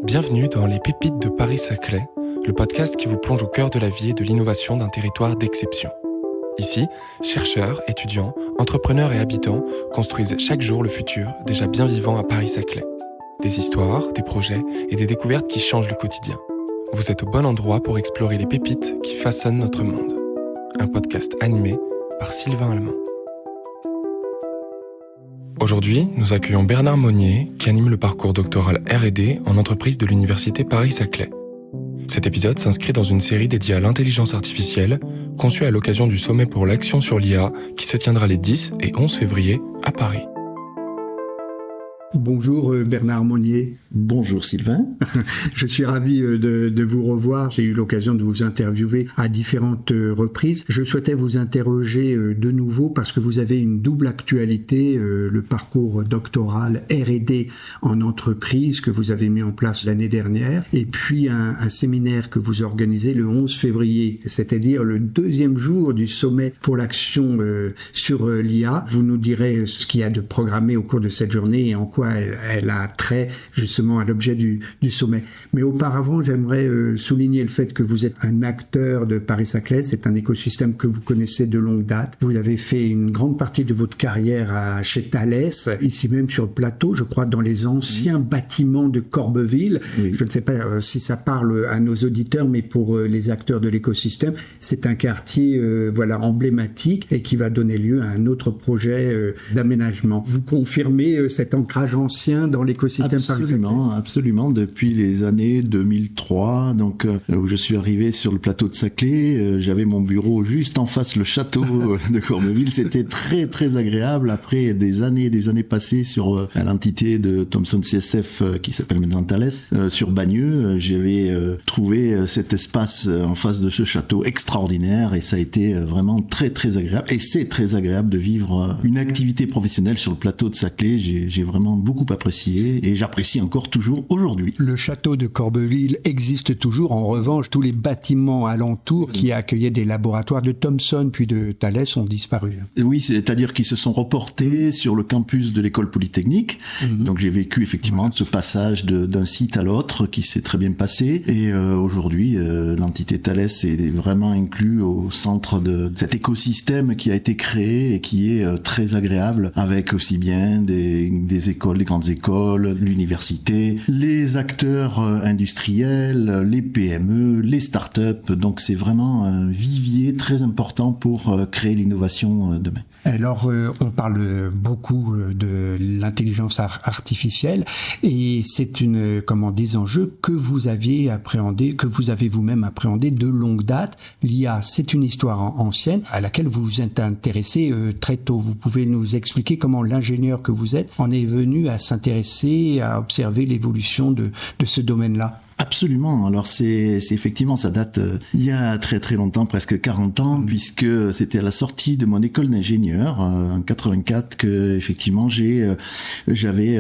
Bienvenue dans Les Pépites de Paris-Saclay, le podcast qui vous plonge au cœur de la vie et de l'innovation d'un territoire d'exception. Ici, chercheurs, étudiants, entrepreneurs et habitants construisent chaque jour le futur déjà bien vivant à Paris-Saclay. Des histoires, des projets et des découvertes qui changent le quotidien. Vous êtes au bon endroit pour explorer les pépites qui façonnent notre monde. Un podcast animé par Sylvain Allemand. Aujourd'hui, nous accueillons Bernard Monnier, qui anime le parcours doctoral R&D en entreprise de l'Université Paris-Saclay. Cet épisode s'inscrit dans une série dédiée à l'intelligence artificielle, conçue à l'occasion du sommet pour l'action sur l'IA, qui se tiendra les 10 et 11 février à Paris. Bonjour Bernard Monnier. Bonjour Sylvain. Je suis ravi de vous revoir. J'ai eu l'occasion de vous interviewer à différentes reprises. Je souhaitais vous interroger de nouveau parce que vous avez une double actualité, le parcours doctoral R&D en entreprise que vous avez mis en place l'année dernière et puis un séminaire que vous organisez le 11 février, c'est-à-dire le deuxième jour du sommet pour l'action sur l'IA. Vous nous direz ce qu'il y a de programmé au cours de cette journée et en quoi elle a trait justement à l'objet du sommet. Mais auparavant, j'aimerais souligner le fait que vous êtes un acteur de Paris-Saclay. C'est un écosystème que vous connaissez de longue date. Vous avez fait une grande partie de votre carrière chez Thales, ici même sur le plateau, je crois, dans les anciens bâtiments de Corbeville. Oui. Je ne sais pas si ça parle à nos auditeurs, mais pour les acteurs de l'écosystème, c'est un quartier emblématique et qui va donner lieu à un autre projet d'aménagement. Vous confirmez cet ancrage ancien dans l'écosystème Paris-Saclay? Absolument. Depuis les années 2003, donc où je suis arrivé sur le plateau de Saclay, j'avais mon bureau juste en face le château de Corbeville. C'était très très agréable. Après des années passées sur l'entité de Thomson CSF qui s'appelle maintenant Thales, sur Bagneux, j'avais trouvé cet espace en face de ce château extraordinaire et ça a été vraiment très très agréable. Et c'est très agréable de vivre une activité professionnelle sur le plateau de Saclay. J'ai vraiment beaucoup apprécié et j'apprécie encore toujours aujourd'hui. Le château de Corbeville existe toujours. En revanche, tous les bâtiments alentours qui accueillaient des laboratoires de Thomson puis de Thales ont disparu. Oui, c'est-à-dire qu'ils se sont reportés sur le campus de l'école polytechnique. Donc j'ai vécu effectivement ce passage d'un site à l'autre qui s'est très bien passé et aujourd'hui l'entité Thales est vraiment inclus au centre de cet écosystème qui a été créé et qui est très agréable avec aussi bien des écoles, les grandes écoles, l'université, les acteurs industriels, les PME, les startups. Donc c'est vraiment un vivier très important pour créer l'innovation demain. Alors on parle beaucoup de l'intelligence artificielle et c'est des enjeux que vous aviez appréhendé, que vous avez vous-même appréhendé de longue date. L'IA, c'est une histoire ancienne à laquelle vous vous êtes intéressé très tôt. Vous pouvez nous expliquer comment l'ingénieur que vous êtes en est venu à s'intéresser, à observer l'évolution de ce domaine-là? Absolument. Alors c'est effectivement, ça date il y a très très longtemps, presque 40 ans, puisque c'était à la sortie de mon école d'ingénieur en 84 que effectivement j'avais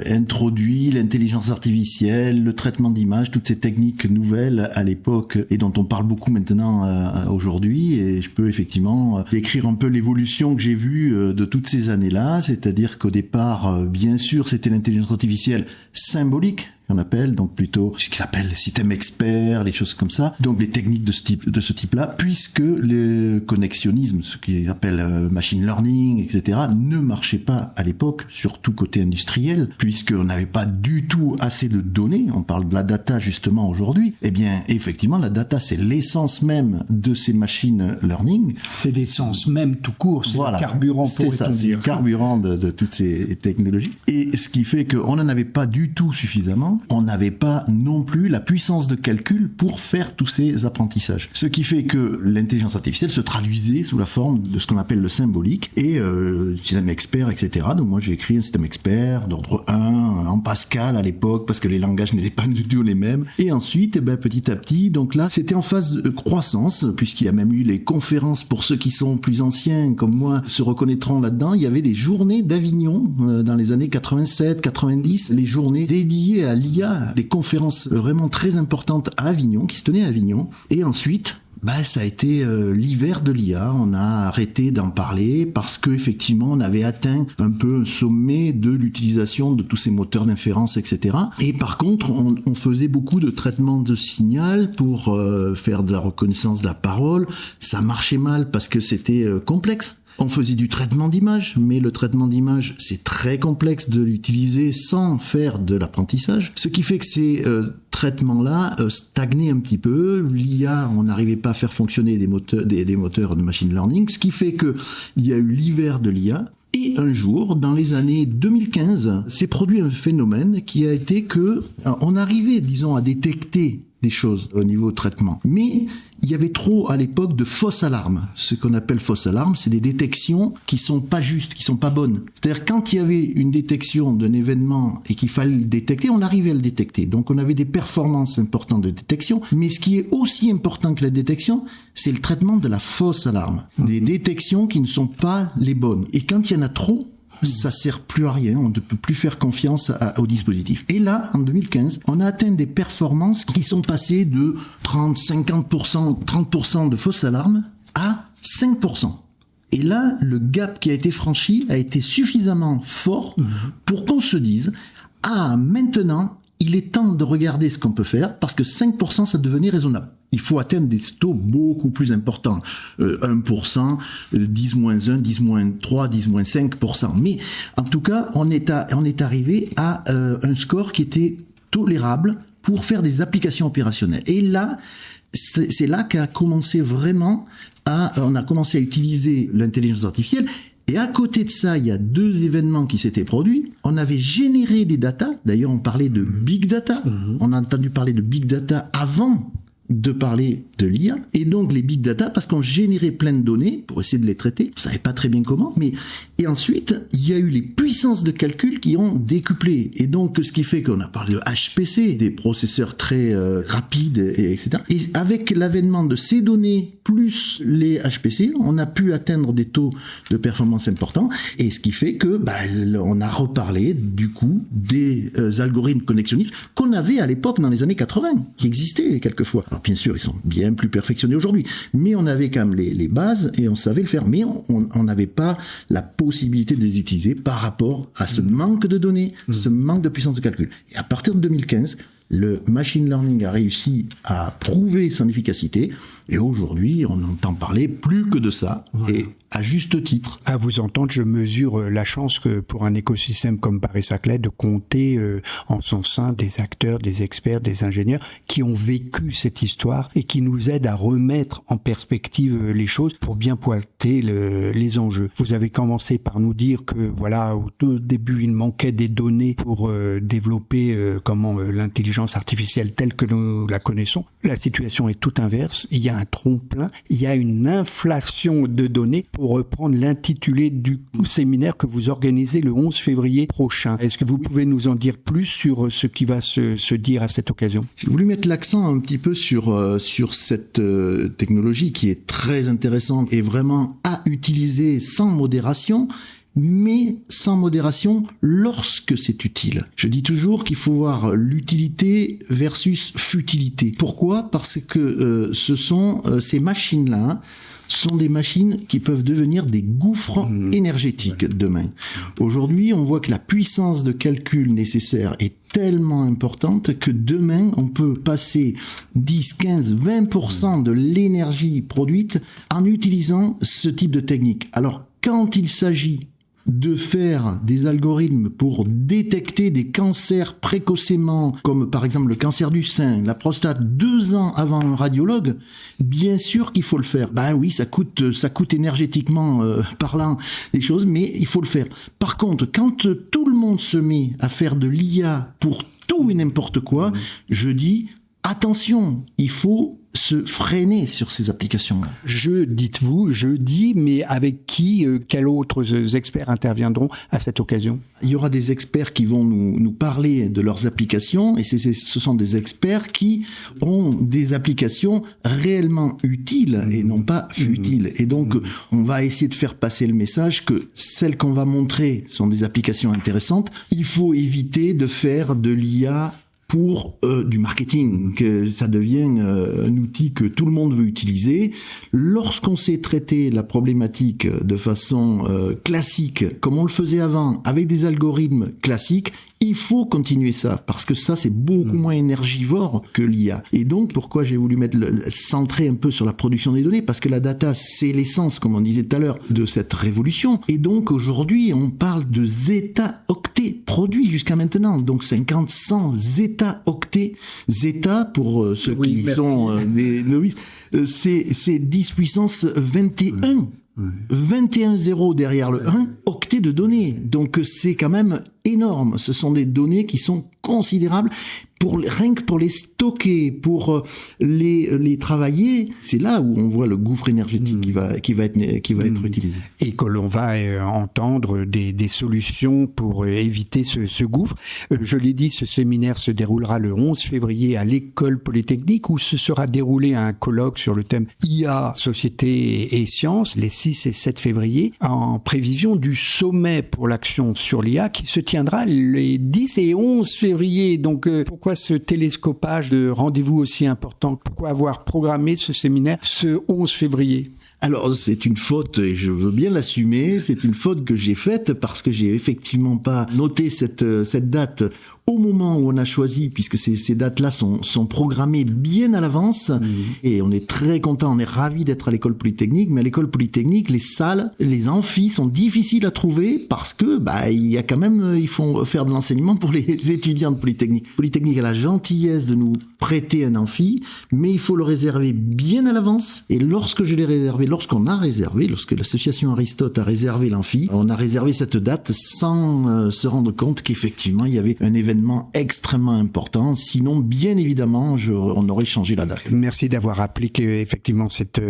introduit l'intelligence artificielle, le traitement d'images, toutes ces techniques nouvelles à l'époque et dont on parle beaucoup maintenant aujourd'hui. Et je peux effectivement décrire un peu l'évolution que j'ai vue de toutes ces années-là, c'est-à-dire qu'au départ, bien sûr, c'était l'intelligence artificielle symbolique. On appelle donc plutôt ce qu'ils appellent les systèmes experts, les choses comme ça. Donc les techniques de ce type-là, puisque le connexionnisme, ce qu'ils appellent machine learning, etc., ne marchait pas à l'époque, surtout côté industriel, puisqu'on n'avait pas du tout assez de données. On parle de la data justement aujourd'hui. Eh bien, effectivement, la data, c'est l'essence même de ces machine learning. C'est l'essence même tout court, c'est le carburant pour c'est ça, c'est le carburant de toutes ces technologies. Et ce qui fait qu'on n'en avait pas du tout suffisamment. On n'avait pas non plus la puissance de calcul pour faire tous ces apprentissages. Ce qui fait que l'intelligence artificielle se traduisait sous la forme de ce qu'on appelle le symbolique et système expert, etc. Donc moi j'ai écrit un système expert d'ordre 1 en Pascal à l'époque parce que les langages n'étaient pas du tout les mêmes. Et ensuite, petit à petit, donc là c'était en phase de croissance puisqu'il y a même eu les conférences pour ceux qui sont plus anciens comme moi se reconnaîtront là-dedans. Il y avait des journées d'Avignon dans les années 87, 90, les journées dédiées à l'IA, des conférences vraiment très importantes à Avignon, qui se tenaient à Avignon. Et ensuite, Ça a été l'hiver de l'IA. On a arrêté d'en parler parce que effectivement, on avait atteint un peu un sommet de l'utilisation de tous ces moteurs d'inférence, etc. Et par contre, on faisait beaucoup de traitements de signal pour faire de la reconnaissance de la parole. Ça marchait mal parce que c'était complexe. On faisait du traitement d'image, mais le traitement d'image, c'est très complexe de l'utiliser sans faire de l'apprentissage. Ce qui fait que ces traitements-là stagnaient un petit peu. L'IA, on n'arrivait pas à faire fonctionner des moteurs de machine learning, ce qui fait que il y a eu l'hiver de l'IA. Et un jour, dans les années 2015, s'est produit un phénomène qui a été que on arrivait, disons, à détecter des choses au niveau traitement. Mais il y avait trop, à l'époque, de fausses alarmes. Ce qu'on appelle fausses alarmes, c'est des détections qui sont pas justes, qui sont pas bonnes. C'est-à-dire, quand il y avait une détection d'un événement et qu'il fallait le détecter, on arrivait à le détecter. Donc, on avait des performances importantes de détection. Mais ce qui est aussi important que la détection, c'est le traitement de la fausse alarme. Des détections qui ne sont pas les bonnes. Et quand il y en a trop, ça sert plus à rien, on ne peut plus faire confiance au dispositif. Et là, en 2015, on a atteint des performances qui sont passées de 30, 50%, 30% de fausses alarmes à 5%. Et là, le gap qui a été franchi a été suffisamment fort pour qu'on se dise « Ah, maintenant, il est temps de regarder ce qu'on peut faire parce que 5%, ça devenait raisonnable. » Il faut atteindre des taux beaucoup plus importants. 1%, 10-1, 10-3, 10-5%. Mais en tout cas, on est arrivé à un score qui était tolérable pour faire des applications opérationnelles. Et là, c'est là qu'a commencé vraiment on a commencé à utiliser l'intelligence artificielle. Et à côté de ça, il y a 2 événements qui s'étaient produits. On avait généré des datas. D'ailleurs, on parlait de big data. On a entendu parler de big data avant de parler de l'IA. Et donc, les big data, parce qu'on générait plein de données pour essayer de les traiter. On savait pas très bien comment, mais, et ensuite, il y a eu les puissances de calcul qui ont décuplé. Et donc, ce qui fait qu'on a parlé de HPC, des processeurs très rapides, etc. Et avec l'avènement de ces données plus les HPC, on a pu atteindre des taux de performance importants. Et ce qui fait que, on a reparlé, du coup, des algorithmes connexionnistes qu'on avait à l'époque dans les années 80, qui existaient quelquefois. Alors, bien sûr, ils sont bien plus perfectionnés aujourd'hui, mais on avait quand même les bases et on savait le faire. Mais on n'avait pas la possibilité de les utiliser par rapport à ce manque de données, ce manque de puissance de calcul. Et à partir de 2015, le machine learning a réussi à prouver son efficacité et aujourd'hui, on entend parler plus que de ça, et à juste titre. À vous entendre, je mesure la chance que pour un écosystème comme Paris-Saclay de compter en son sein des acteurs, des experts, des ingénieurs qui ont vécu cette histoire et qui nous aident à remettre en perspective les choses pour bien pointer les enjeux. Vous avez commencé par nous dire que voilà, au tout début, il manquait des données pour développer l'intelligence artificielle telle que nous la connaissons. La situation est tout inverse. Il y a un trompe-plein, il y a une inflation de données. Pour reprendre l'intitulé du séminaire que vous organisez le 11 février prochain. Est-ce que vous pouvez nous en dire plus sur ce qui va se dire à cette occasion? J'ai voulu mettre l'accent un petit peu sur cette technologie qui est très intéressante et vraiment à utiliser sans modération, mais sans modération lorsque c'est utile. Je dis toujours qu'il faut voir l'utilité versus futilité. Pourquoi ? Parce que ces machines-là sont des machines qui peuvent devenir des gouffres énergétiques demain. Aujourd'hui, on voit que la puissance de calcul nécessaire est tellement importante que demain, on peut passer 10, 15, 20% de l'énergie produite en utilisant ce type de technique. Alors, quand il s'agit de faire des algorithmes pour détecter des cancers précocement, comme par exemple le cancer du sein, la prostate, 2 ans avant un radiologue, bien sûr qu'il faut le faire. Ben oui, ça coûte énergétiquement parlant des choses, mais il faut le faire. Par contre, quand tout le monde se met à faire de l'IA pour tout et n'importe quoi, je dis attention, il faut se freiner sur ces applications-là. Je dis, mais avec qui, quels autres experts interviendront à cette occasion? Il y aura des experts qui vont nous parler de leurs applications, et ce sont des experts qui ont des applications réellement utiles et non pas futiles. Et donc, on va essayer de faire passer le message que celles qu'on va montrer sont des applications intéressantes. Il faut éviter de faire de l'IA pour du marketing, que ça devient un outil que tout le monde veut utiliser. Lorsqu'on sait traiter la problématique de façon classique, comme on le faisait avant, avec des algorithmes classiques, il faut continuer ça, parce que ça, c'est beaucoup moins énergivore que l'IA. Et donc, pourquoi j'ai voulu centrer un peu sur la production des données? Parce que la data, c'est l'essence, comme on disait tout à l'heure, de cette révolution. Et donc, aujourd'hui, on parle de zeta-octets produits jusqu'à maintenant. Donc, 50, 100 zeta-octets. Zeta, pour ceux qui sont des novices, c'est 10 puissance 21. 21 zéros derrière le 1, octets de données. Donc c'est quand même énorme. Ce sont des données qui sont considérables rien que pour les stocker, pour les travailler. C'est là où on voit le gouffre énergétique qui va être utilisé. Et que l'on va entendre des solutions pour éviter ce gouffre. Je l'ai dit, ce séminaire se déroulera le 11 février à l'École Polytechnique, où se sera déroulé un colloque sur le thème IA, société et sciences, les 6 et 7 février, en prévision du sommet pour l'action sur l'IA qui se tiendra les 10 et 11 février. Donc pourquoi ce télescopage de rendez-vous aussi important? Pourquoi avoir programmé ce séminaire ce 11 février? Alors, c'est une faute, et je veux bien l'assumer, c'est une faute que j'ai faite parce que j'ai effectivement pas noté cette date au moment où on a choisi, puisque ces dates-là sont programmées bien à l'avance, et on est très content, on est ravis d'être à l'école Polytechnique, mais à l'école Polytechnique, les salles, les amphis sont difficiles à trouver parce que, il y a quand même, il faut faire de l'enseignement pour les étudiants de Polytechnique. Polytechnique a la gentillesse de nous prêter un amphi, mais il faut le réserver bien à l'avance, et lorsque l'association Aristote a réservé l'amphi, on a réservé cette date sans se rendre compte qu'effectivement il y avait un événement extrêmement important. Sinon, bien évidemment, on aurait changé la date. Merci d'avoir rappelé qu'effectivement c'est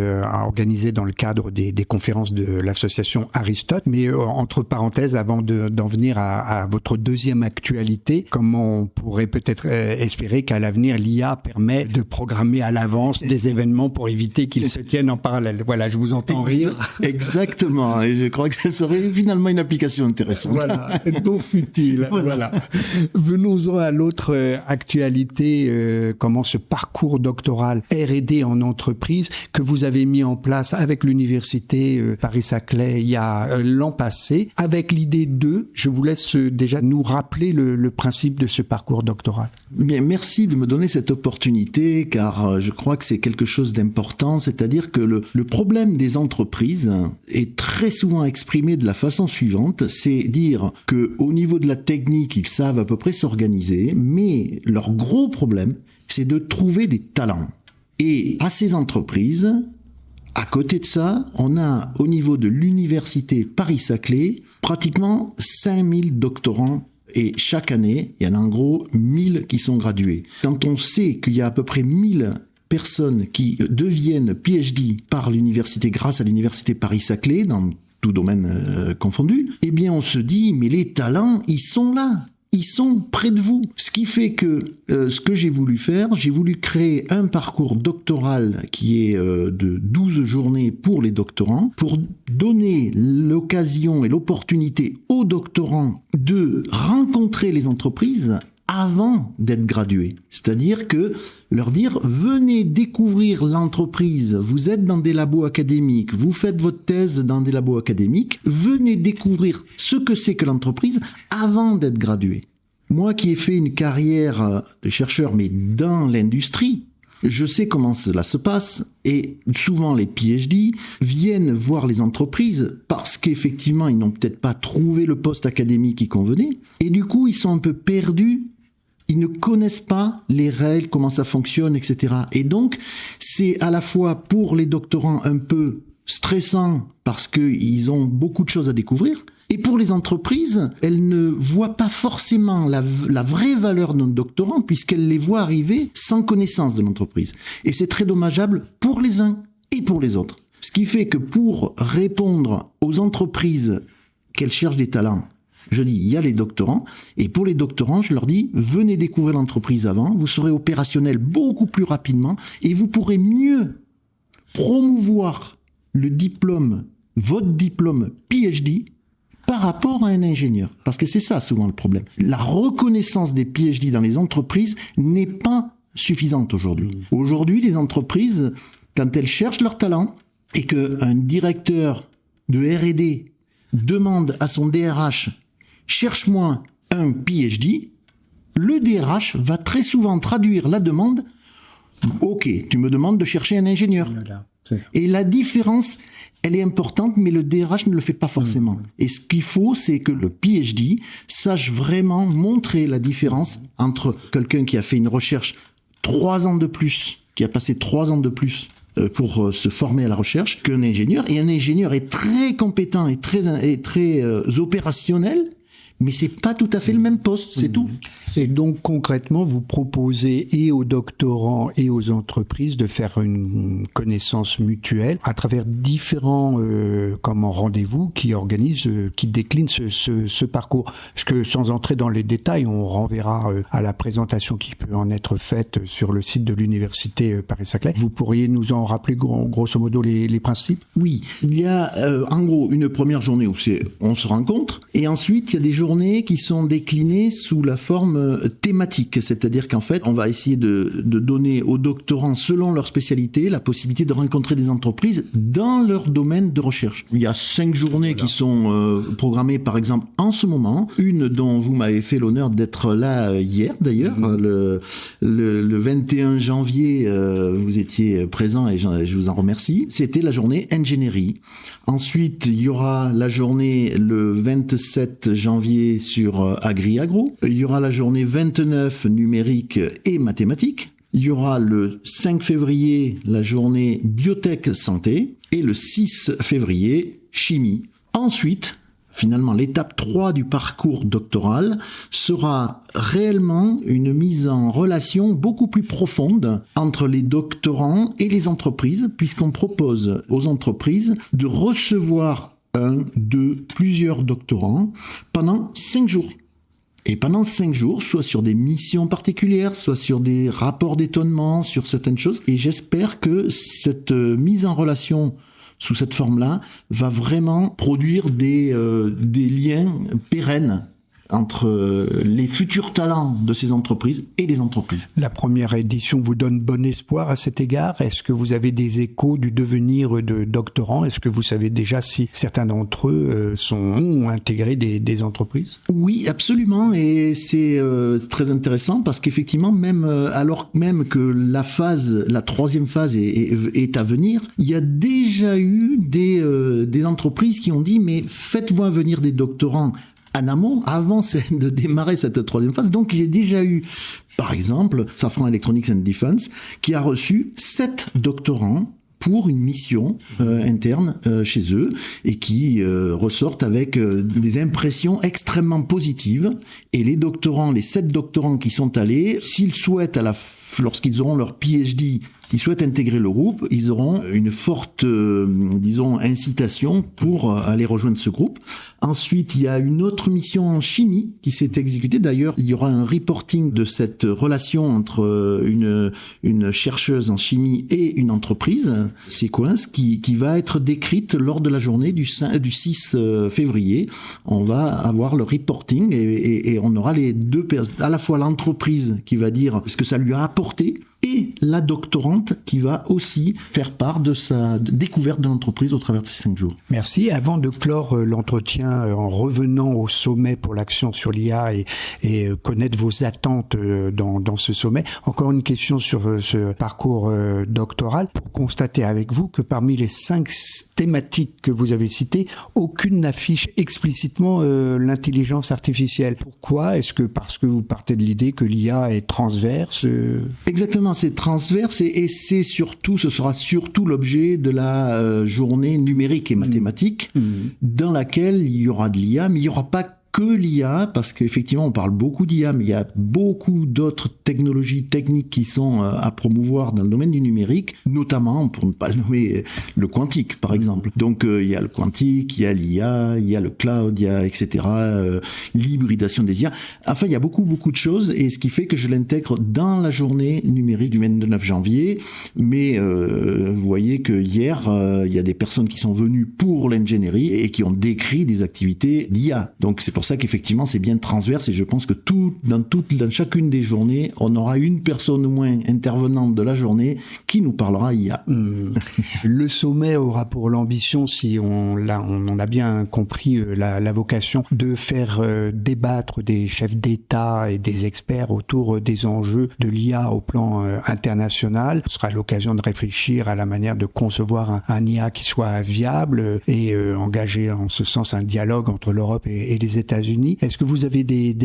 organisé dans le cadre des conférences de l'association Aristote. Mais entre parenthèses, avant d'en venir à votre deuxième actualité, comment on pourrait peut-être espérer qu'à l'avenir l'IA permet de programmer à l'avance des événements pour éviter qu'ils se tiennent en parallèle. Voilà, je vous entends rire. Exactement, et je crois que ça serait finalement une application intéressante. Voilà, donc futile. Voilà. Venons-en à l'autre actualité, comment ce parcours doctoral R&D en entreprise que vous avez mis en place avec l'université Paris-Saclay il y a l'an passé, avec l'idée je vous laisse déjà nous rappeler le principe de ce parcours doctoral. Bien, merci de me donner cette opportunité, car je crois que c'est quelque chose d'important, c'est-à-dire que le problème des entreprises est très souvent exprimé de la façon suivante, c'est dire que au niveau de la technique, ils savent à peu près s'organiser, mais leur gros problème, c'est de trouver des talents. Et à ces entreprises, à côté de ça, on a au niveau de l'université Paris-Saclay pratiquement 5000 doctorants. Et chaque année, il y en a en gros 1000 qui sont gradués. Quand on sait qu'il y a à peu près 1000 personnes qui deviennent PhD par l'université grâce à l'université Paris-Saclay, dans tout domaine confondu, eh bien on se dit, mais les talents, ils sont là. Ils sont près de vous. Ce qui fait que ce que j'ai voulu faire, j'ai voulu créer un parcours doctoral qui est de 12 journées pour les doctorants, pour donner l'occasion et l'opportunité aux doctorants de rencontrer les entreprises avant d'être gradués. C'est-à-dire que leur dire, venez découvrir l'entreprise, vous êtes dans des labos académiques, vous faites votre thèse dans des labos académiques, venez découvrir ce que c'est que l'entreprise avant d'être gradué. Moi qui ai fait une carrière de chercheur, mais dans l'industrie, je sais comment cela se passe, et souvent les PhD viennent voir les entreprises parce qu'effectivement ils n'ont peut-être pas trouvé le poste académique qui convenait, et du coup ils sont un peu perdus. Ils ne connaissent pas les règles, comment ça fonctionne, etc. Et donc, c'est à la fois pour les doctorants un peu stressant parce qu'ils ont beaucoup de choses à découvrir, et pour les entreprises, elles ne voient pas forcément la vraie valeur d'un doctorant puisqu'elles les voient arriver sans connaissance de l'entreprise. Et c'est très dommageable pour les uns et pour les autres. Ce qui fait que pour répondre aux entreprises qu'elles cherchent des talents, je dis, il y a les doctorants, et pour les doctorants, je leur dis, venez découvrir l'entreprise avant, vous serez opérationnel beaucoup plus rapidement, et vous pourrez mieux promouvoir le diplôme, votre diplôme PhD, par rapport à un ingénieur. Parce que c'est ça souvent le problème. La reconnaissance des PhD dans les entreprises n'est pas suffisante aujourd'hui. Aujourd'hui, les entreprises, quand elles cherchent leur talent et qu'un directeur de R&D demande à son DRH « cherche-moi un PhD », le DRH va très souvent traduire la demande « ok, tu me demandes de chercher un ingénieur ». Et la différence, elle est importante, mais le DRH ne le fait pas forcément. Et ce qu'il faut, c'est que le PhD sache vraiment montrer la différence entre quelqu'un qui a fait une recherche 3 ans de plus, qui a passé 3 ans de plus pour se former à la recherche, qu'un ingénieur. Et un ingénieur est très compétent et très opérationnel, mais c'est pas tout à fait le même poste, c'est tout. Et donc concrètement, vous proposez et aux doctorants et aux entreprises de faire une connaissance mutuelle à travers différents rendez-vous qui organisent, qui déclinent ce parcours. Parce que sans entrer dans les détails, on renverra à la présentation qui peut en être faite sur le site de l'université Paris-Saclay. Vous pourriez nous en rappeler grosso modo les principes? Oui, il y a en gros une première journée où on se rencontre, et ensuite il y a des journées qui sont déclinées sous la forme thématique, c'est-à-dire qu'en fait, on va essayer de donner aux doctorants, selon leur spécialité, la possibilité de rencontrer des entreprises dans leur domaine de recherche. Il y a 5 journées qui sont programmées, par exemple, en ce moment. Une dont vous m'avez fait l'honneur d'être là hier, d'ailleurs, le 21 janvier, vous étiez présent et je vous en remercie. C'était la journée ingénierie. Ensuite, il y aura la journée le 27 janvier sur Agri-Agro. Il y aura la journée 29 numérique et mathématiques. Il y aura le 5 février la journée biotech santé et le 6 février chimie. Ensuite, finalement, l'étape 3 du parcours doctoral sera réellement une mise en relation beaucoup plus profonde entre les doctorants et les entreprises, puisqu'on propose aux entreprises de recevoir plusieurs doctorants pendant 5 jours. Et pendant 5 jours, soit sur des missions particulières, soit sur des rapports d'étonnement, sur certaines choses. Et j'espère que cette mise en relation sous cette forme-là va vraiment produire des liens pérennes entre les futurs talents de ces entreprises et les entreprises. La première édition vous donne bon espoir à cet égard. Est-ce que vous avez des échos du devenir de doctorants? Est-ce que vous savez déjà si certains d'entre eux ont intégré des entreprises? Oui, absolument, et c'est très intéressant parce qu'effectivement, même alors même que la 3e phase est à venir, il y a déjà eu des entreprises qui ont dit mais faites-moi venir des doctorants en amont, avant de démarrer cette 3e phase. Donc, j'ai déjà eu, par exemple, Safran Electronics and Defense, qui a reçu 7 doctorants pour une mission interne chez eux et qui ressortent avec des impressions extrêmement positives. Et les 7 doctorants qui sont allés, s'ils souhaitent lorsqu'ils auront leur PhD, s'ils souhaitent intégrer le groupe, ils auront une forte, incitation pour aller rejoindre ce groupe. Ensuite, il y a une autre mission en chimie qui s'est exécutée. D'ailleurs, il y aura un reporting de cette relation entre une chercheuse en chimie et une entreprise, Sequence, qui va être décrite lors de la journée du 6 février. On va avoir le reporting et on aura les deux, à la fois l'entreprise qui va dire ce que ça lui a apporté et la doctorante qui va aussi faire part de sa découverte de l'entreprise au travers de ces 5 jours. Merci. Avant de clore l'entretien en revenant au sommet pour l'action sur l'IA et connaître vos attentes dans ce sommet, encore une question sur ce parcours doctoral pour constater avec vous que parmi les 5 thématiques que vous avez citées, aucune n'affiche explicitement l'intelligence artificielle. Pourquoi? Est-ce que parce que vous partez de l'idée que l'IA est transverse? Exactement, c'est transverse et ce sera surtout l'objet de la journée numérique et mathématique dans laquelle il y aura de l'IA, mais il n'y aura pas que l'IA, parce qu'effectivement on parle beaucoup d'IA, mais il y a beaucoup d'autres technologies techniques qui sont à promouvoir dans le domaine du numérique, notamment, pour ne pas le nommer, le quantique par exemple. Donc il y a le quantique, il y a l'IA, il y a le cloud, il y a etc. L'hybridation des IA. Enfin, il y a beaucoup de choses, et ce qui fait que je l'intègre dans la journée numérique du 29 janvier. Mais vous voyez que hier, il y a des personnes qui sont venues pour l'ingénierie et qui ont décrit des activités d'IA. Donc c'est pour ça qu'effectivement c'est bien transverse, et je pense que dans chacune des journées, on aura une personne au moins intervenante de la journée qui nous parlera IA. Le sommet aura pour l'ambition, si on a bien compris la vocation, de faire débattre des chefs d'État et des experts autour des enjeux de l'IA au plan international. Ce sera l'occasion de réfléchir à la manière de concevoir un IA qui soit viable et engager en ce sens un dialogue entre l'Europe et les États-Unis. Est-ce que vous avez des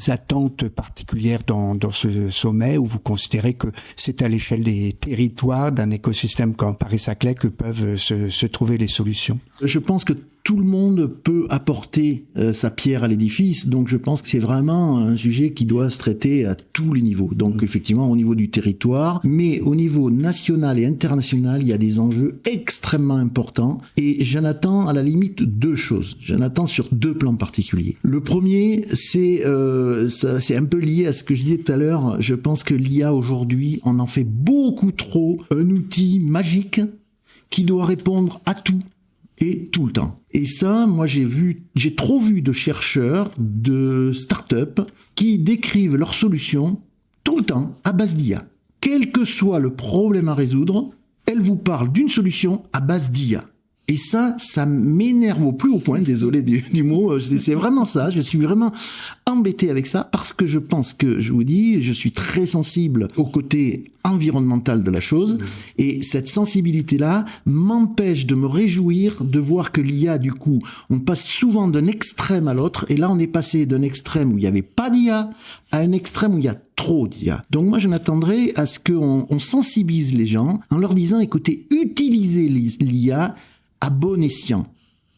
attentes particulières dans ce sommet, où vous considérez que c'est à l'échelle des territoires d'un écosystème comme Paris-Saclay que peuvent se trouver les solutions? Je pense que tout le monde peut apporter sa pierre à l'édifice, donc je pense que c'est vraiment un sujet qui doit se traiter à tous les niveaux. Donc effectivement au niveau du territoire, mais au niveau national et international, il y a des enjeux extrêmement importants, et j'en attends à la limite deux choses. J'en attends sur deux plans particuliers. Le premier, c'est un peu lié à ce que je disais tout à l'heure. Je pense que l'IA aujourd'hui, on en fait beaucoup trop un outil magique qui doit répondre à tout et tout le temps. Et ça, moi j'ai trop vu de chercheurs, de start-up qui décrivent leurs solutions tout le temps à base d'IA. Quel que soit le problème à résoudre, elles vous parlent d'une solution à base d'IA. Et ça m'énerve au plus haut point, désolé du mot, c'est vraiment ça, je suis vraiment embêté avec ça, parce que je pense que, je vous dis, je suis très sensible au côté environnemental de la chose, et cette sensibilité-là m'empêche de me réjouir de voir que l'IA, du coup, on passe souvent d'un extrême à l'autre, et là on est passé d'un extrême où il n'y avait pas d'IA à un extrême où il y a trop d'IA. Donc moi je m'attendrai à ce qu'on sensibilise les gens en leur disant, écoutez, utilisez l'IA à bon escient,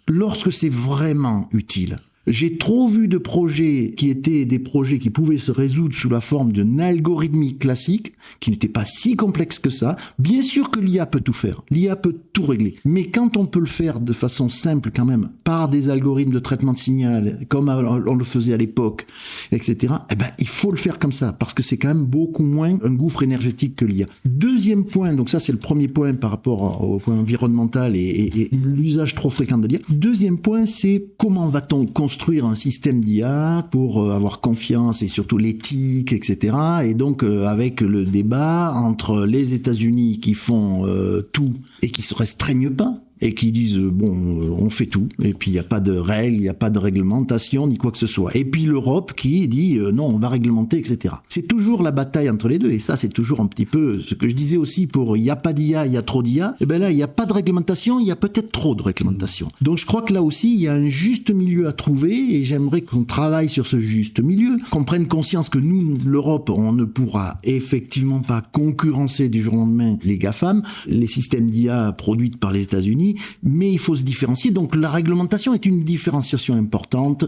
lorsque c'est vraiment utile. J'ai trop vu de projets qui étaient des projets qui pouvaient se résoudre sous la forme d'une algorithmie classique, qui n'était pas si complexe que ça. Bien sûr que l'IA peut tout faire, l'IA peut tout régler, mais quand on peut le faire de façon simple quand même, par des algorithmes de traitement de signal, comme on le faisait à l'époque, etc., il faut le faire comme ça, parce que c'est quand même beaucoup moins un gouffre énergétique que l'IA. Deuxième point, donc ça c'est le premier point par rapport au point environnemental et l'usage trop fréquent de l'IA. Deuxième point, c'est comment va-t-on construire un système d'IA pour avoir confiance et surtout l'éthique, etc. Et donc avec le débat entre les États-Unis qui font tout et qui se restreignent pas, et qui disent on fait tout, et puis il n'y a pas de règles, il n'y a pas de réglementation ni quoi que ce soit, et puis l'Europe qui dit non, on va réglementer, etc. C'est toujours la bataille entre les deux, et ça c'est toujours un petit peu ce que je disais aussi pour il n'y a pas d'IA, il y a trop d'IA. Et là il n'y a pas de réglementation, il y a peut-être trop de réglementation. Donc je crois que là aussi il y a un juste milieu à trouver, et j'aimerais qu'on travaille sur ce juste milieu, qu'on prenne conscience que nous, l'Europe, on ne pourra effectivement pas concurrencer du jour au lendemain les GAFAM, les systèmes d'IA produits par les États-Unis, mais il faut se différencier. Donc la réglementation est une différenciation importante,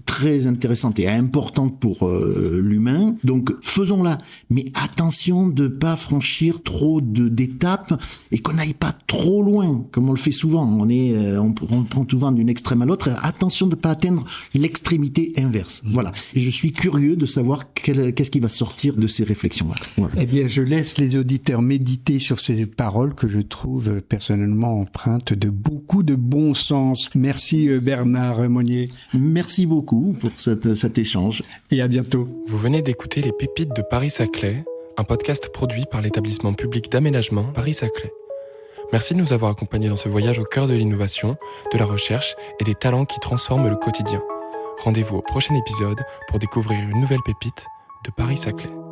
très intéressante et importante pour l'humain. Donc faisons-la, mais attention de pas franchir trop d'étapes et qu'on n'aille pas trop loin, comme on le fait souvent. On prend souvent d'une extrême à l'autre. Attention de pas atteindre l'extrémité inverse. Voilà. Et je suis curieux de savoir qu'est-ce qui va sortir de ces réflexions-là. Voilà. Eh bien, je laisse les auditeurs méditer sur ces paroles que je trouve personnellement empreintes de beaucoup de bon sens. Merci Bernard Monnier. Merci beaucoup pour cet échange. Et à bientôt. Vous venez d'écouter Les Pépites de Paris-Saclay, un podcast produit par l'établissement public d'aménagement Paris-Saclay. Merci de nous avoir accompagnés dans ce voyage au cœur de l'innovation, de la recherche et des talents qui transforment le quotidien. Rendez-vous au prochain épisode pour découvrir une nouvelle pépite de Paris-Saclay.